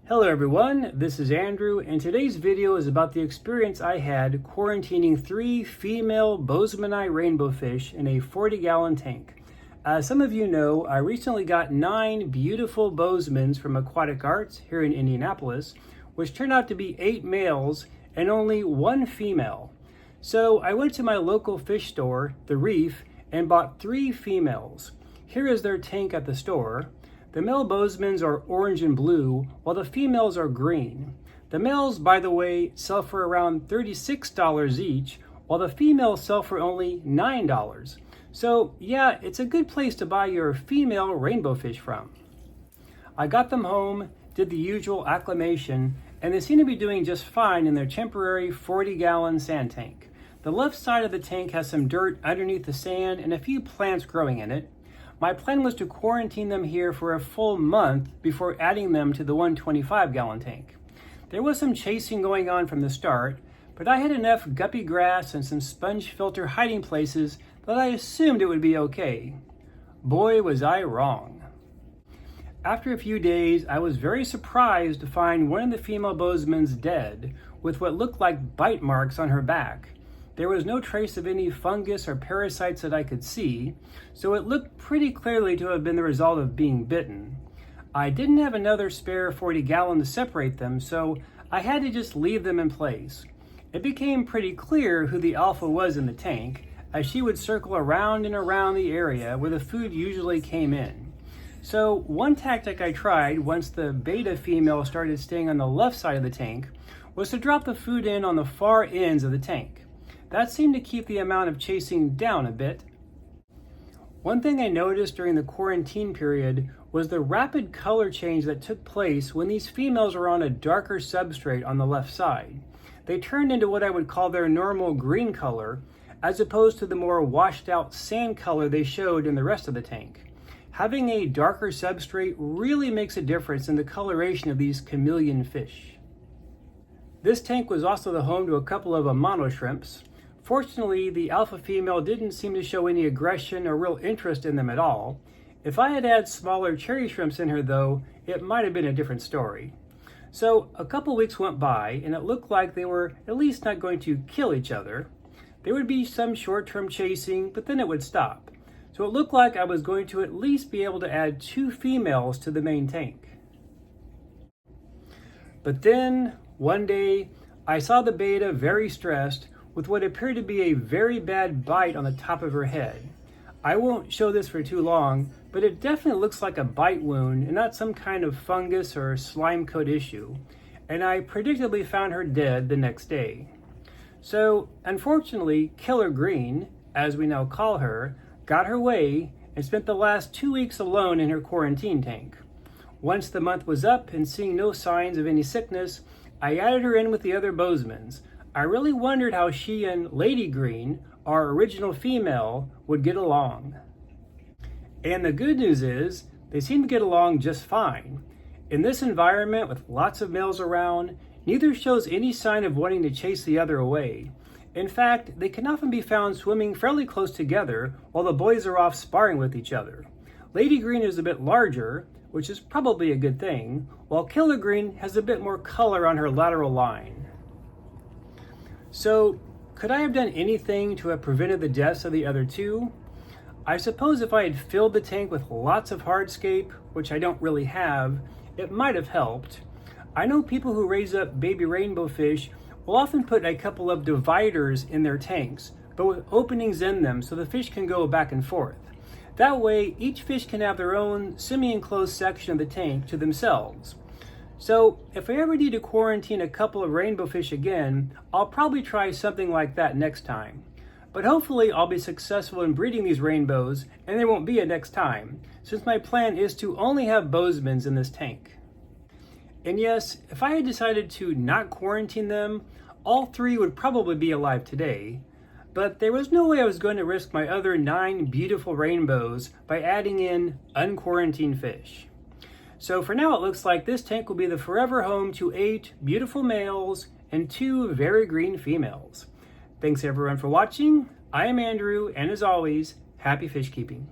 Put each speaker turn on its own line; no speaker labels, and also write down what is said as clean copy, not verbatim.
Hello everyone, this is Andrew, and today's video is about the experience I had quarantining 3 female Boesemani Rainbowfish in a 40-gallon tank. As some of you know, I recently got 9 beautiful Boesemans from Aquatic Arts here in Indianapolis, which turned out to be 8 males and only 1 female. So I went to my local fish store, The Reef, and bought 3 females. Here is their tank at the store. The male Boesemans are orange and blue, while the females are green. The males, by the way, sell for around $36 each, while the females sell for only $9. So yeah, it's a good place to buy your female rainbow fish from. I got them home, did the usual acclimation, and they seem to be doing just fine in their temporary 40-gallon sand tank. The left side of the tank has some dirt underneath the sand and a few plants growing in it. My plan was to quarantine them here for a full month before adding them to the 125-gallon tank. There was some chasing going on from the start, but I had enough guppy grass and some sponge filter hiding places that I assumed it would be okay. Boy, was I wrong. After a few days, I was very surprised to find one of the female Boesemans dead, with what looked like bite marks on her back. There was no trace of any fungus or parasites that I could see, so it looked pretty clearly to have been the result of being bitten. I didn't have another spare 40-gallon to separate them, so I had to just leave them in place. It became pretty clear who the alpha was in the tank, as she would circle around and around the area where the food usually came in. So one tactic I tried once the beta female started staying on the left side of the tank was to drop the food in on the far ends of the tank. That seemed to keep the amount of chasing down a bit. One thing I noticed during the quarantine period was the rapid color change that took place when these females were on a darker substrate on the left side. They turned into what I would call their normal green color, as opposed to the more washed out sand color they showed in the rest of the tank. Having a darker substrate really makes a difference in the coloration of these chameleon fish. This tank was also the home to a couple of amano shrimps. Fortunately, the alpha female didn't seem to show any aggression or real interest in them at all. If I had had smaller cherry shrimps in her though, it might have been a different story. So a couple weeks went by and it looked like they were at least not going to kill each other. There would be some short-term chasing, but then it would stop. So it looked like I was going to at least be able to add 2 females to the main tank. But then, one day, I saw the beta very stressed with what appeared to be a very bad bite on the top of her head. I won't show this for too long, but it definitely looks like a bite wound and not some kind of fungus or slime coat issue, and I predictably found her dead the next day. So, unfortunately, Killer Green, as we now call her, got her way and spent the last 2 weeks alone in her quarantine tank. Once the month was up and seeing no signs of any sickness, I added her in with the other Boesemans. I really wondered how she and Lady Green, our original female, would get along. And the good news is, they seem to get along just fine. In this environment with lots of males around, neither shows any sign of wanting to chase the other away. In fact, they can often be found swimming fairly close together while the boys are off sparring with each other. Lady Green is a bit larger, which is probably a good thing, while Killer Green has a bit more color on her lateral line. So, could I have done anything to have prevented the deaths of the other 2? I suppose if I had filled the tank with lots of hardscape, which I don't really have, it might have helped. I know people who raise up baby rainbow fish will often put a couple of dividers in their tanks, but with openings in them so the fish can go back and forth. That way, each fish can have their own semi-enclosed section of the tank to themselves. So, if I ever need to quarantine a couple of rainbow fish again, I'll probably try something like that next time. But hopefully I'll be successful in breeding these rainbows and there won't be a next time, since my plan is to only have Boesemans in this tank. And yes, if I had decided to not quarantine them, all 3 would probably be alive today. But there was no way I was going to risk my other 9 beautiful rainbows by adding in unquarantined fish. So for now, it looks like this tank will be the forever home to 8 beautiful males and 2 very green females. Thanks everyone for watching. I am Andrew, and as always, happy fish keeping.